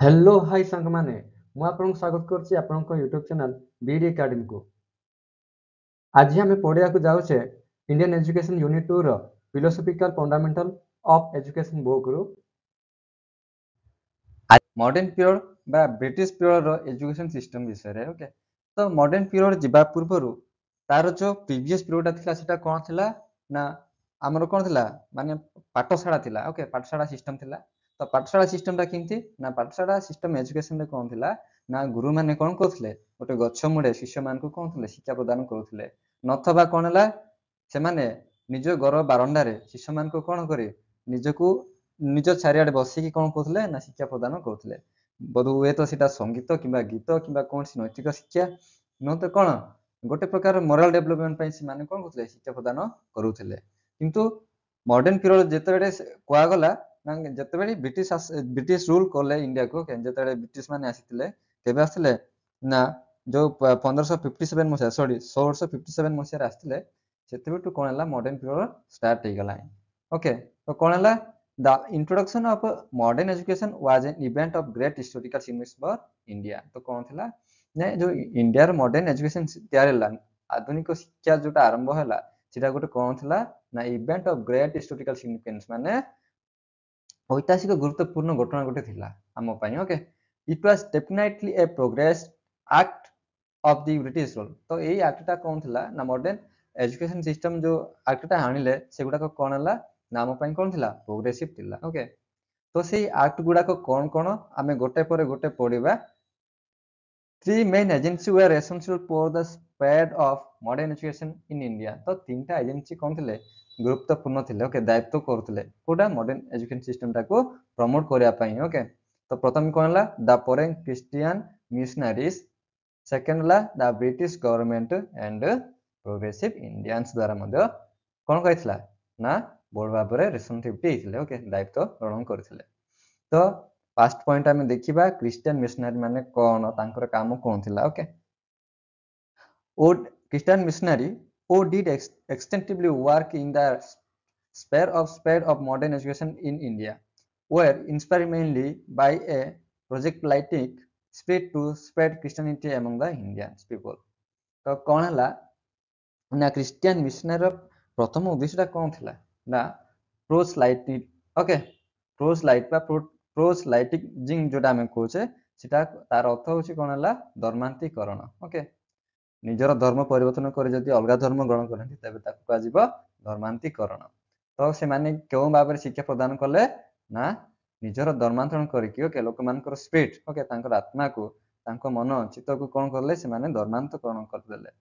Hello hi ସାଙ୍ଗମାନେ ମୁଁ ଆପଣଙ୍କୁ ସ୍ୱାଗତ କରୁଛି ଆପଣଙ୍କ ୟୁଟ୍ୟୁବ ଚ୍ୟାନେଲ ବିଡି ଏକାଡେମୀକୁ। ଆଜି ଆମେ ପଢ଼ିବାକୁ ଯାଉଛେ ଇଣ୍ଡିଆନ୍ ଏଜୁକେସନ ୟୁନିଟ୍ 2 ର ଫିଲୋସଫିକାଲ ଫଣ୍ଡାମେଣ୍ଟାଲ ଅଫ ଏଜୁକେସନ ବୁକରୁ मॉडर्न पीरियड बा ब्रिटिश पीरियड रो एजुकेशन सिस्टम विषय रे ओके। तो मॉडर्न पीरियड जिबा पूर्वरु तार जो प्रीवियस पीरियड थिला सेटा कोन थिला ना हमर कोन थिला माने पाठशाला थिला ओके। पाठशाला सिस्टम थिला। तो पाठशाला सिस्टम ता किंती ना पाठशाला सिस्टम एजुकेशन रे कोन थिला ना गुरु माने कोन करथले ओटे गच्छ मुडे शिष्य मान को कोन थिले शिक्षा प्रदान करथले नथबा कोन हला से माने निज घर बारंडा रे शिष्य मान को कोन करे निजको निज चारियाडे बसिकी कोन करथले ना शिक्षा प्रदान करथले बधु हुए तो सीटा संगीत किंबा गीत किंबा कौन नैतिक शिक्षा न तो कौन गोटे प्रकार मोराल डेवलपमेंट से माने कौन करथले शिक्षा प्रदान करूथले। किंतु मॉडर्न पीरियड जेतेबेले कुआ गला ना जेतेबेले ब्रिटिश रूल करले इंडिया को जेतेबेले ब्रिटिश माने आसीथिले केबे आसीथिले ना जो 1557 मसिया सॉरी 1657 मसिया आसीथिले सेतेबेटु कोन हला मॉडर्न पीरियड स्टार्ट हे गला ओके। तो कोन हला The introduction of modern education was an event of great historical significance for India। तो कौन थिला ने जो इंडिया रो मॉडर्न एजुकेशन तैयार हला आधुनिक शिक्षा जोटा आरंभ हला सेटा गोटे कौन थिला ना event of great historical significance माने ऐतिहासिक गुरुत्वपूर्ण घटना गोटे थिला हम पई okay. It was definitely A progress act of the British rule. तो एई एक्टटा कौन थिला ना मॉडर्न एजुकेशन सिस्टम जो एक्टटा आनिले सेगुडा को कौन हला नाम पई कौन थिला प्रोग्रेसिव थिला ओके। तो सेई एक्ट गुडा को कौन कौन आमे गोटे पर गोटे पढिबा। Three main agencies were essential for the spread of modern education in India। तो तीनटा एजेंसी कौन थिले गुरुत्वपूर्ण थिले ओके दायित्व करथिले कोडा मॉडर्न एजुकेशन सिस्टम टा को प्रमोट करिया पई ओके। तो प्रथम कोन हला the foreign Christian missionaries second हला the British government and progressive Indians द्वारा मध्य कोन कहितला ना बोर्ड भाबरे रेस्पॉन्सिबिलिटी हिथिले ओके दायित्व ग्रहण करथिले। तो फर्स्ट पॉइंट आमे देखिबा क्रिश्चियन मिशनरी माने कोन तांकर काम कोन थिला ओके। ओ क्रिश्चियन मिशनरी ओ did extensively work in the spread of modern education in India were inspired mainly by a project lighting spirit to spread Christianity among the Indian people। तो कोन हला ना क्रिश्चियन मिशनरी प्रथम उद्देश्यटा कोन थिला ना प्रोसलाइटिक okay प्रोसलाइट बा प्रोसलाइटिजिंग जोटा आमे कहूचे सेटा तार अर्थ होची कोन हला धर्मांतरीकरण ओके। निजर धर्म परिवर्तन करे जदि अलगा धर्म ग्रहण करନ୍ତି तबे ताकू काजिबा धर्मांतरीकरण। तो से माने केउ बाबरे शिक्षा प्रदान करले ना निजर धर्मांतरण करिकि ओके लोक मानकर स्पिरिट ओके तांकर आत्मा को तांको मन चित्त को कोन करले से माने धर्मांतरीकरण कर देले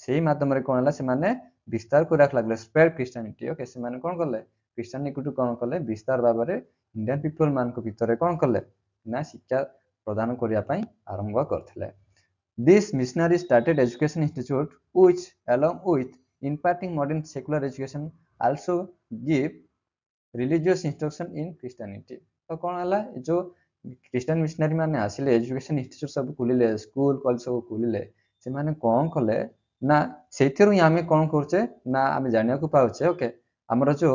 सेही माध्यम रे कोन हला से माने विस्तार को राख लागले स्प्रेड क्रिश्चियनिटी ओके से माने कोन करले क्रिश्चियनिटी को कोन करले विस्तार बाबरे इंडियन पीपल मान को भितरे कोन करले ना शिक्षा प्रदान करिया पई आरंभ करथिले। This missionary started education institute which along with imparting modern secular education also give religious instruction in Christianity। तो कौन हला जो क्रिश्चियन मिशनरी माने आसिले एजुकेशन इंस्टीट्यूट सब खुलिले स्कूल कॉलेज सब खुलिले से माने कोन कले ना सेथिरु यामे कोन करचे ना आमे जानिया को पाउचे ओके। हमर जो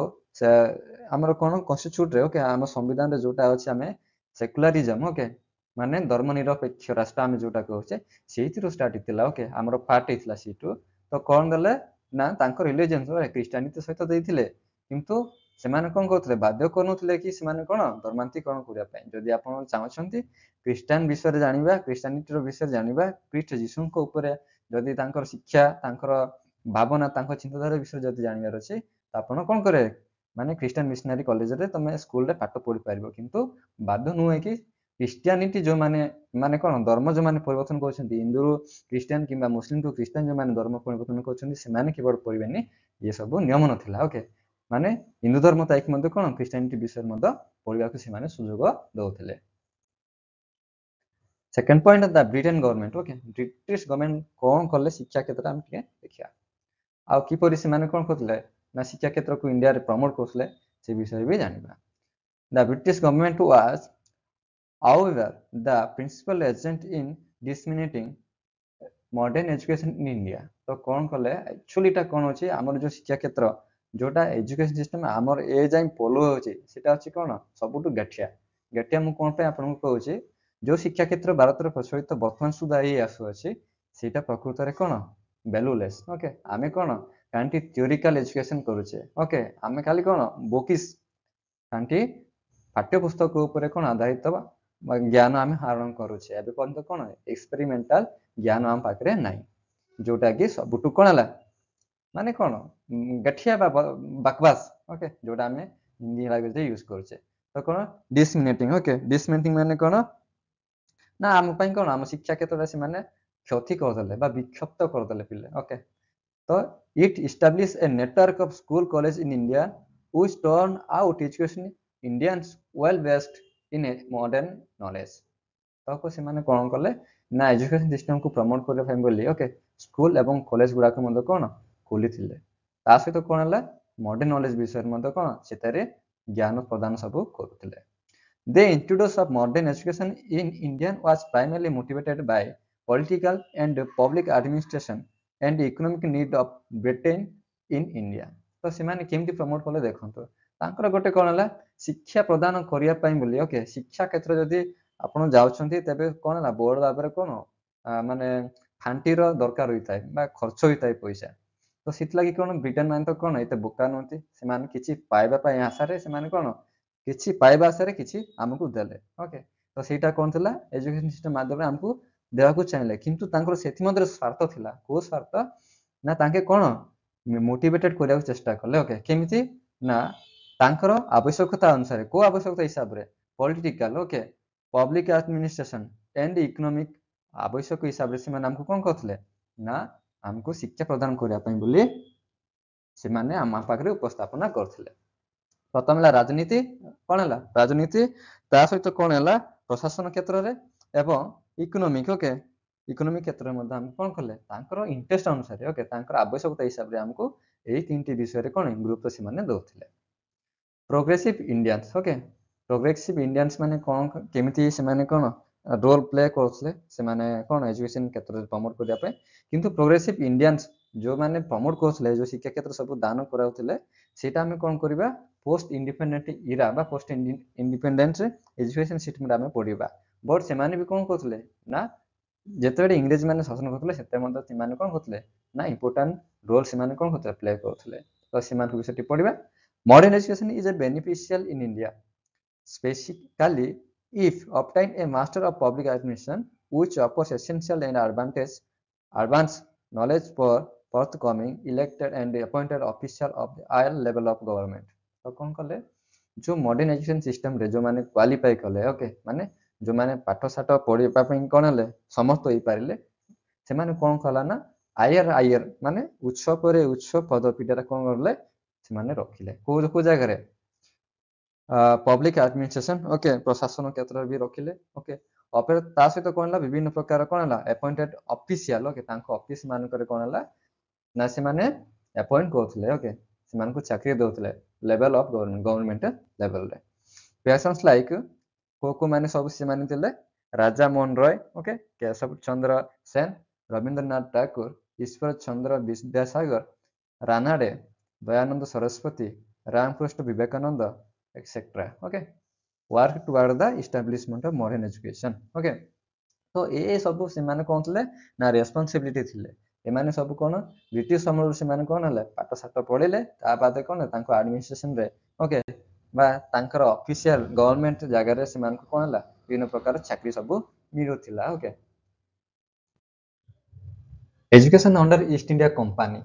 हमर कोन कॉन्स्टिट्यूट रे ओके हम संविधान रे जोटा अछि आमे सेकुलरिज्म ओके माने धर्मनिरपेक्ष राष्ट्र आमे जोटा कहउचे सेहितिरो स्टार्ट हितला ओके हमर पार्ट हितला सीटू। तो कोन दले ना तांको रिलीजन क्रिश्चियनिटी सहित देथिले किंतु सेमाने कोन करथले बाध्य करनथले कि सेमाने कोन धर्मांतरीकरण करिया पय जदि आपण चाहछंती क्रिश्चियन विषय रे जानिबा क्रिश्चियनिटी रो विषय जानिबा क्रिस्ट जीसु को ऊपर जदि तांकर शिक्षा तांकर भावना तांकर चिंताधारा विषय जदि जानिबार अछि त आपण कोन करे माने क्रिश्चियन मिशनरी कॉलेज रे तमे स्कूल रे पाठ पढि पारिबो किंतु बाध्य नुहे कि क्रिश्चियनिटी जो माने माने कोन धर्म जो माने परिवर्तन करछंती हिंदू क्रिश्चियन किबा मुस्लिम को क्रिश्चियन जो माने धर्म परिवर्तन करछंती से माने केवल परिबेनी ये सब नियम नथिला ओके। माने हिंदू धर्म ताइक मध्ये कोन क्रिश्चियनिटी विषय मध्ये पढिबा को से माने सुयोग दउथिले। Second point the Britain government okay British government कोन करले शिक्षा क्षेत्र हम के देखिया आ की परि से माने कोन करथले ना शिक्षा क्षेत्र को इंडिया रे प्रमोट करथले से विषय भी जानिबा। The British government was however the principal agent in disseminating modern education in India। तो कोन कले एक्चुअली ता कोन होची हमर जो शिक्षा क्षेत्र जोटा एजुकेशन सिस्टम हमर ए जाय फॉलो होची सेटा अछि कोन सबुटु गठिया गठिया मु कोन पे आपन को कहूची जो शिक्षा क्षेत्र भारत प्रचलित बर्तमान सुधा ये आसुअछि सेटा प्रकृतरे कोन वैल्यूलेस ओके आमे कोन कांटी थ्योरिकल एजुकेशन करूचे ओके आमे खाली कोन बोकिस कांटी पाठ्य पुस्तक ऊपर कोन आधारित ज्ञान आमे हरण करूचे एबे पर्यंत कोन एक्सपेरिमेंटल ज्ञान आम पाखरे नाही जोटा कि सबुटु कोन हला माने कोन गठिया बकवास ओके जोटा आमे हिंदी लैंग्वेज यूज करूचे तो कोन डिसमिनेटिंग ओके डिसमिनेटिंग माने कोन ना आम पई कोन आम शिक्षा क्षेत्र से माने क्षति करदेले बा विक्षिप्त करदेले पिले ओके तो it establish a network of school college in India which turn out education Indians well based in a modern knowledge तो को ସେମାନେ कोन कले ना एजुकेशन सिस्टम को प्रमोट करले फाइम बोली ओके स्कूल एवं कॉलेज गुडा को मते कोन खोली थिले ता सहित कोन हला मॉडर्न नॉलेज विषय मते कोन सेतारे ज्ञान प्रदान सब करूथिले The introduction of modern education in India was primarily motivated by political and public administration and economic need of Britain in India. तो ସେମାନେ କେମିତି ପ୍ରମୋଟ କଲେ ଦେଖନ୍ତୁ ତାଙ୍କର ଗୋଟେ କଣ ହେଲା ଶିକ୍ଷା ପ୍ରଦାନ କରିବା ପାଇଁ ବୋଲି ଓକେ ଶିକ୍ଷା କ୍ଷେତ୍ର ଯଦି ଆପଣ ଯାଉଛନ୍ତି ତେବେ କଣ ହେଲା ବୋର୍ଡ ଭାବରେ କଣ ମାନେ ଫାଣ୍ଟିର ଦରକାର ହୋଇଥାଏ ବା ଖର୍ଚ୍ଚ ହୋଇଥାଏ ପଇସା ତ ସେଥିଲାଗି କଣ ବ୍ରିଟେନ ମାନେ ତ କଣ ଏତେ ବୋକା ନୁହନ୍ତି ସେମାନେ କିଛି ପାଇବା ପାଇଁ ଆଶାରେ ସେମାନେ କଣ କିଛି ପାଇବା ଆଶାରେ କିଛି ଆମକୁ ଦେଲେ ଓକେ ତ ସେଇଟା କଣ ଥିଲା ଏଜୁକେशन ସିଷ୍ଟମ ମାଧ୍ୟମରେ ଆମକୁ ଦେବାକୁ ଚାହିଁଲେ କିନ୍ତୁ ତାଙ୍କର ସେଥି ମଧ୍ୟରେ ସ୍ୱାର୍ଥ ଥିଲା କୋଉ ସ୍ୱାର୍ଥ ନା ତାଙ୍କେ କଣ मोटिवेटेड କରିବାକୁ ଚେଷ୍ଟା କଲେ ଓକେ କେମିତି ନା ତାଙ୍କର ଆବଶ୍ୟକତା ଅନୁସାରେ କୋ ଆବଶ୍ୟକତା ହିସାବରେ political okay public administration and economic ଆବଶ୍ୟକ ହିସାବରେ ସେମାନେ ଆମକୁ କଣ କରୁଥିଲେ ନା ଆମକୁ ଶିକ୍ଷା ପ୍ରଦାନ କରିବା ପାଇଁ ବୋଲି ସେମାନେ ଆମ ପାଖରେ ଉପସ୍ଥାପନା କରୁଥିଲେ प्रथम है राजनीति कौन है राजनीति ता सहित कौन है प्रशासन क्षेत्र में एवं इकोनॉमिक ओके इकोनॉमिक क्षेत्र में हम कौन कले इंटरेस्ट अनुसार ओके आवश्यकता हिसाब से हमको यही तीन विषय कौन गुरुत्व से माने दौले progressive Indians okay progressive Indians माने कौन केमिति से माने कौन रोल प्ले करते से माने कौन एजुकेशन क्षेत्र में प्रमोट करने किंतु प्रोग्रेसिव इंडियंस जो माने प्रमोट करते जो शिक्षा क्षेत्र सब दान कराउथिले सेटा हमें कौन करबा पोस्ट इंडिपेंडेंट इरा बा पोस्ट इंडिपेंडेंस एजुकेशन सिस्टम रे हमें पढिबा बट से माने भी कौन करथले ना जेतेबेले इंग्रेज माने शासन करथले सेते मते से माने कौन करथले ना इंपोर्टेंट रोल से माने कौन करथले प्ले करथले तो से माने विषय पढिबा modern education is a beneficial in India specifically if obtain a master of public administration which offers essential and advanced knowledge for forthcoming elected and appointed official of the higher level of government तो कौन कले जो modern education system रे जो माने qualify कले okay माने जो माने पाठ साठ पढिबा पई कोन हले समस्त होई पारिले से माने कोन कला ना आयर माने उच्च परे उच्च पदपीटा कोन करले से माने रखिले को जगह रे पब्लिक एडमिनिस्ट्रेशन ओके प्रशासन क्षेत्र भी रखिले ओके अपर ता सहित कोन हला विभिन्न प्रकार कोन हला अपॉइंटेड ऑफिशियल ओके तांको ऑफिस मान करे कोन हला ना से माने अपॉइंट करथले ओके से मान को चाकरी देउथले लेवल ऑफ गवर्नमेंट लेवल रे पर्सन्स लाइक को माने सब से माने थिले Raja Mohan Roy okay Keshav Chandra Sen Rabindranath Thakur Ishwar Chandra Vidyasagar Ranade Dayanand Saraswati Ramakrishna Vivekananda etcetera okay work toward the establishment of modern education okay तो ये सब से माने कोन थिले ना रेस्पोंसिबिलिटी थिले ए माने सब कोन ब्रिटिश समय से माने कोन हले पाठ साठ पढिले ता बाद कोन तांको एडमिनिस्ट्रेशन रे ओके बा तांकर ऑफिशियल गवर्नमेंट जगह रे से माने कोन हला विभिन्न प्रकार चाकरी सब मिलुथिला okay education under East India Company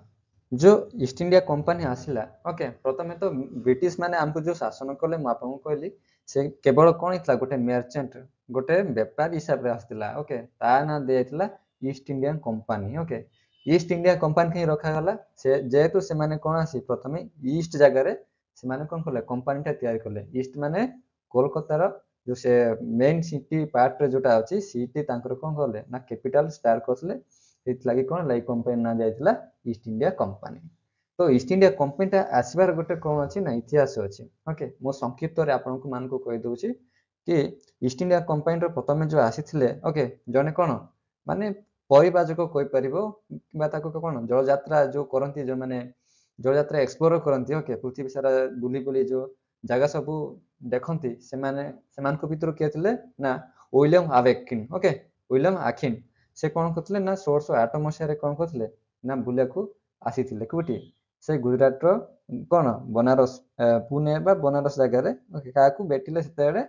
जो ईस्ट इंडिया कंपनी आसिला ओके प्रथमे तो ब्रिटिश माने हमको जो शासन कले म आपन कहली से केवल कोन इतला गोटे मर्चेंट गोटे व्यापारी हिसाब रे आस्तिला ओके ता ना देइतला East India Company okay East India Company के रखा गला से जेहेतु से माने कोन आसी प्रथमे ईस्ट जगह रे से माने कोन कले कंपनीटा तयार कले ईस्ट माने कोलकाता रो जो से मेन सिटी पार्ट रे जोटा अछि सिटी तांकर कोन कले ना कैपिटल स्टार करले इतलागी कोन लाई कंपनी ना जाइतला ईस्ट इंडिया कंपनी तो ईस्ट इंडिया कंपनीटा आसबार गोटे कोन अछि ना इतिहास अछि ओके मो संक्षिप्त रे आपन को मान को कहि दोछि कि ईस्ट इंडिया कंपनी रो प्रथमे जो आसीथिले ओके जने कोन माने परिबाजक कहि परिबो किबा ताको कोन जल यात्रा जो करंती जो माने जल यात्रा एक्सप्लोर करंती ओके पृथ्वी सारा बुली बुली जो जगह सब देखंती से माने को भितर के थिले ना ୱିଲିୟମ ଆବେକିନ୍ ଓକେ ୱିଲିୟମ ଆଖିନ୍ ସେ କ'ଣ କରୁଥିଲେ ନା 1608 ମସିହାରେ କ'ଣ କରୁଥିଲେ ନା ବୁଲିବାକୁ ଆସିଥିଲେ କୋଉଠି ସେ ଗୁଜରାଟର କ'ଣ ବନାରସ ପୁନେ ବା ବନାରସ ଜାଗାରେ କାହାକୁ ଭେଟିଲେ ସେତେବେଳେ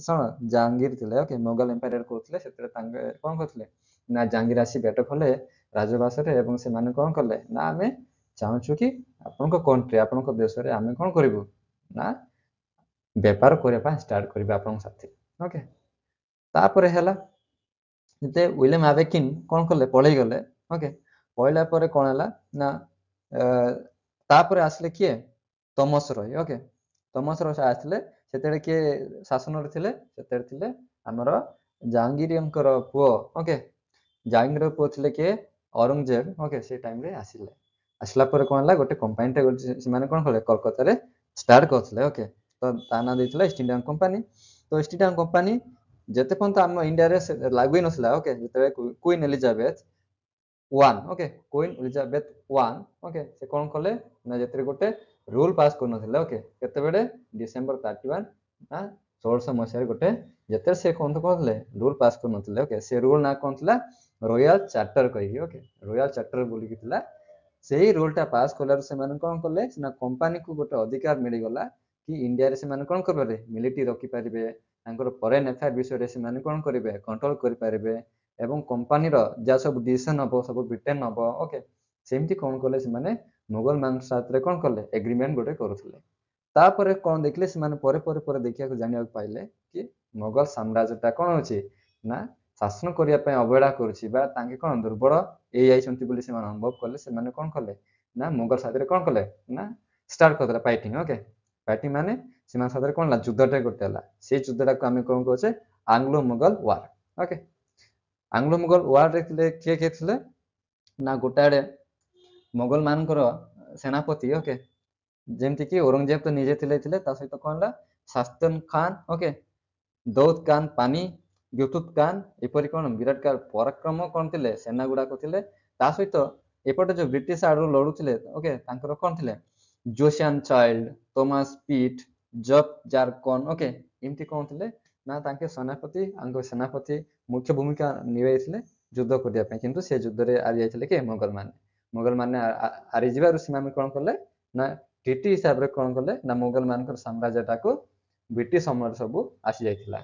ଶୁଣ ଜାହାଙ୍ଗୀର ଥିଲେ ଓକେ ମୋଗଲ ଏମ୍ପାୟାର କରୁଥିଲେ ସେତେବେଳେ ତାଙ୍କେ କ'ଣ କରୁଥିଲେ ନା ଜାହାଙ୍ଗୀର ଆସି ଭେଟ କଲେ ରାଜବାସରେ ଏବଂ ସେମାନେ କ'ଣ କଲେ ନା ଆମେ ଚାହୁଁଛୁ କି ଆପଣଙ୍କ କଣ୍ଟ୍ରି ଆପଣଙ୍କ ଦେଶରେ ଆମେ କ'ଣ କରିବୁ ନା ବେପାର କରିବା ପାଇଁ ଷ୍ଟାର୍ଟ କରିବା ଆପଣଙ୍କ ସାଥି ଓକେ ତାପରେ ହେଲା ଯେତେ ୱିଲିୟମ ଆବେକିନ୍ କ'ଣ କଲେ ପଳେଇ ଗଲେ ଓକେ ପଳେଇଲା ପରେ କ'ଣ ହେଲା ନା ତାପରେ ଆସିଲେ କିଏ ତମସ ରୟ ଓକେ ତମସ ରୟ ଆସିଥିଲେ ସେତେବେଳେ କିଏ ଶାସନରେ ଥିଲେ ସେତେବେଳେ ଥିଲେ ଆମର ଜାହାଙ୍ଗୀରଙ୍କର ପୁଅ ଓକେ ଜାହାଙ୍ଗୀରର ପୁଅ ଥିଲେ କିଏ ଔରଙ୍ଗଜେବ ଓକେ ସେ ଟାଇମରେ ଆସିଲେ ଆସିଲା ପରେ କ'ଣ ହେଲା ଗୋଟେ କମ୍ପାନୀଟେ ସେମାନେ କ'ଣ କଲେ କଲକାତାରେ ଷ୍ଟାର୍ଟ କରିଥିଲେ ଓକେ ତ ତା ନାଁ ଦେଇଥିଲା ଇଷ୍ଟ ଇଣ୍ଡିଆ କମ୍ପାନୀ ତ ଇଷ୍ଟ ଇଣ୍ଡିଆ କମ୍ପାନୀ ଯେତେ ପର୍ଯ୍ୟନ୍ତ ଆମ ଇଣ୍ଡିଆରେ ଲାଗୁ ହେଇନଥିଲା ଓକେ ଯେତେବେଳେ queen Elizabeth one okay queen Elizabeth one okay ସେ କ'ଣ କଲେ ନା ଯେତେବେଳେ ଗୋଟେ ରୁଲ ପାସ୍ କରିନଥିଲେ ଓକେ କେତେବେଳେ ଡିସେମ୍ବର 31 ନା 1600 ମସିହାରେ ଗୋଟେ ଯେତେବେଳେ ସେ କ'ଣ କରୁଥିଲେ ରୁଲ ପାସ୍ କରିନଥିଲେ ଓକେ ସେ ରୁଲ ନା କ'ଣ ଥିଲା ରୟାଲ ଚାର୍ଟର କହିକି ଓକେ ରୟାଲ ଚାର୍ଟର ବୋଲିକି ଥିଲା ସେଇ ରୁଲଟା ପାସ୍ କଲାରୁ ସେମାନେ କ'ଣ କଲେ ନା କମ୍ପାନୀକୁ ଗୋଟେ ଅଧିକାର ମିଳିଗଲା କି ଇଣ୍ଡିଆରେ ସେମାନେ କ'ଣ କରିପାରିବେ ମିଲିଟାରୀ ରଖିପାରିବେ ତାଙ୍କର ଫରେନ୍ ଆଫେୟାର ବିଷୟରେ ସେମାନେ କ'ଣ କରିବେ କଣ୍ଟ୍ରୋଲ କରିପାରିବେ ଏବଂ କମ୍ପାନୀର ଯାହା ସବୁ ଡିସିସନ୍ ହେବ ସବୁ ବ୍ରିଟେନ୍ ହେବ ଓକେ ସେମିତି କ'ଣ କଲେ ସେମାନେ ମୋଗଲ ମାନଙ୍କ ସାଥିରେ କ'ଣ କଲେ ଏଗ୍ରିମେଣ୍ଟ ଗୋଟେ କରୁଥିଲେ ତାପରେ କ'ଣ ଦେଖିଲେ ସେମାନେ ପରେ ପରେ ପରେ ଦେଖିବାକୁ ଜାଣିବାକୁ ପାଇଲେ କି ମୋଗଲ ସାମ୍ରାଜ୍ୟଟା କ'ଣ ହେଉଛି ନା ଶାସନ କରିବା ପାଇଁ ଅବହେଳା କରୁଛି ବା ତାଙ୍କେ କ'ଣ ଦୁର୍ବଳ ହେଇଯାଇଛନ୍ତି ବୋଲି ସେମାନେ ଅନୁଭବ କଲେ ସେମାନେ କ'ଣ କଲେ ନା ମୋଗଲ ସାଥିରେ କ'ଣ କଲେ ନା ଷ୍ଟାର୍ଟ କରିଦେଲେ ଫାଇଟିଂ ଓକେ ଫାଇଟିଂ ମାନେ ସେମାନଙ୍କ ସାଥିରେ କ'ଣ ହେଲା ଯୁଦ୍ଧଟା ଗୋଟେ ହେଲା ସେଇ ଯୁଦ୍ଧଟାକୁ ଆମେ କ'ଣ କହୁଛେ Anglo Mughal war okay Anglo Mughal ୱାରରେ ଥିଲେ କିଏ କିଏ ଥିଲେ ନା ଗୋଟେ ଆଡ଼େ ମୋଗଲ ମାନଙ୍କର ସେନାପତି ଓକେ ଯେମିତିକି ଔରଙ୍ଗଜେବ ତ ନିଜେ ଥିଲେ ତା ସହିତ କ'ଣ ହେଲା ଶାସ୍ତନ ଖାନ ଓକେ ଦୌଦ ଖାନ ପାନି ୟୁସୁଫ ଖାନ ଏପରି କ'ଣ ବିରାଟ କାଳ ପରାକ୍ରମ କ'ଣ ଥିଲେ ସେନା ଗୁଡ଼ାକ ଥିଲେ ତା ସହିତ ଏପଟେ ଯୋଉ ବ୍ରିଟିଶ ଆଡରୁ ଲଢୁଥିଲେ ଓକେ ତାଙ୍କର କ'ଣ ଥିଲେ ଜୋସିଆନ ଚାଇଲ୍ଡ ତୋମାସ ପିଟ୍ ଜବ୍ ଜାରକନ ଓକେ ଏମିତି କ'ଣ ଥିଲେ ନା ତାଙ୍କେ ସେନାପତି ମୁଖ୍ୟ ଭୂମିକା ନିଭାଇଥିଲେ ଯୁଦ୍ଧ କରିବା ପାଇଁ କିନ୍ତୁ ସେ ଯୁଦ୍ଧରେ ହାରି ଯାଇଥିଲେ କି ମୋଗଲ ମାନେ ହାରିଯିବାରୁ ସେମାନେ କ'ଣ କଲେ ନା ଟିଟି ହିସାବରେ କ'ଣ କଲେ ନା ମୋଗଲ ମାନଙ୍କର ସାମ୍ରାଜ୍ୟଟାକୁ ବ୍ରିଟିଶ ସମୟରେ ସବୁ ଆସି ଯାଇଥିଲା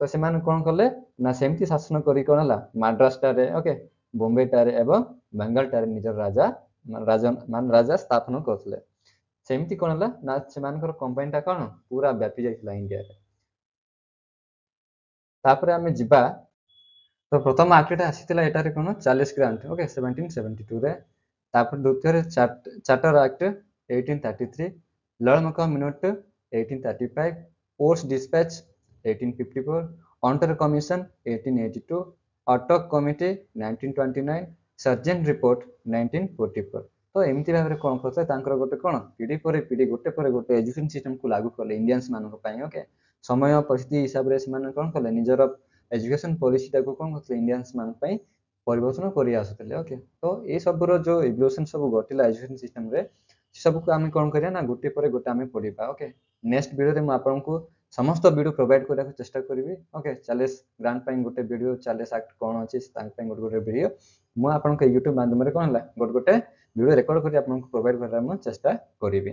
ତ ସେମାନେ କ'ଣ କଲେ ନା ସେମିତି ଶାସନ କରି କ'ଣ ହେଲା ମାଡ୍ରାସଟାରେ ଓକେ ବମ୍ବେଟାରେ ଏବଂ ବେଙ୍ଗାଲଟାରେ ନିଜର ରାଜା ସ୍ଥାପନ କରୁଥିଲେ ସେମିତି କ'ଣ ହେଲା ନା ସେମାନଙ୍କର କମ୍ପାନୀଟା କ'ଣ ପୁରା ବ୍ୟାପି ଯାଇଥିଲା ଇଣ୍ଡିଆରେ ତାପରେ ଆମେ ଯିବା ତ ପ୍ରଥମ ଆକ୍ଟଟା ଆସିଥିଲା ଏଟାରେ କ'ଣ ଚାର୍ଲେସ ଗ୍ରାଣ୍ଟ ଓକେ 1772 ରେ ତାପରେ ଦ୍ୱିତୀୟରେ ଚାର୍ଟର ଆକ୍ଟ 1833 ଲଳମକ ମିନଟ 1835 ଓଟ୍ସ ଡିସ୍ପାଚ 1854 ଅଣ୍ଟର କମିଶନ 1882 ଅଟକ କମିଟି 1929 ସର୍ଜେଣ୍ଟ ରିପୋର୍ଟ 1944 ତ ଏମିତି ଭାବରେ କ'ଣ କରୁଥିଲେ ତାଙ୍କର ଗୋଟେ କ'ଣ ପିଢ଼ି ପରେ ପିଢ଼ି ଗୋଟେ ପରେ ଗୋଟେ ଏଜୁକେସନ ସିଷ୍ଟମକୁ ଲାଗୁ କଲେ ଇଣ୍ଡିଆନ୍ସ ମାନଙ୍କ ପାଇଁ ଓକେ ସମୟ ପରିସ୍ଥିତି ହିସାବରେ ସେମାନେ କ'ଣ କଲେ ନିଜର ଏଜୁକେସନ ପଲିସିଟାକୁ କ'ଣ କରୁଥିଲେ ଇଣ୍ଡିଆନ୍ସ ମାନଙ୍କ ପାଇଁ ପରିବର୍ତ୍ତନ କରି ଆସୁଥିଲେ ଓକେ ତ ଏଇ ସବୁର ଯୋଉ ଇଭଲ୍ୟୁସନ ସବୁ ଘଟିଲା ଏଜୁକେସନ ସିଷ୍ଟମରେ ସେ ସବୁକୁ ଆମେ କ'ଣ କରିବା ନା ଗୋଟେ ପରେ ଗୋଟେ ଆମେ ପଢିବା ଓକେ ନେକ୍ସଟ ଭିଡ଼ିଓରେ ମୁଁ ଆପଣଙ୍କୁ ସମସ୍ତ ଭିଡ଼ିଓ ପ୍ରୋଭାଇଡ କରିବାକୁ ଚେଷ୍ଟା କରିବି ଓକେ ଚାର୍ଲେସ ଗ୍ରାଣ୍ଟ ପାଇଁ ଗୋଟେ ଭିଡ଼ିଓ ଚାର୍ଲେସ ଆକ୍ଟ କ'ଣ ଅଛି ତାଙ୍କ ପାଇଁ ଗୋଟେ ଭିଡ଼ିଓ ମୁଁ ଆପଣଙ୍କ ୟୁଟ୍ୟୁବ ମାଧ୍ୟମରେ କ'ଣ ହେଲା ଗୋଟେ ଭିଡ଼ିଓ ରେକର୍ଡ କରି ଆପଣଙ୍କୁ ପ୍ରୋଭାଇଡ କରିବାକୁ ମୁଁ ଚେଷ୍ଟା କରିବି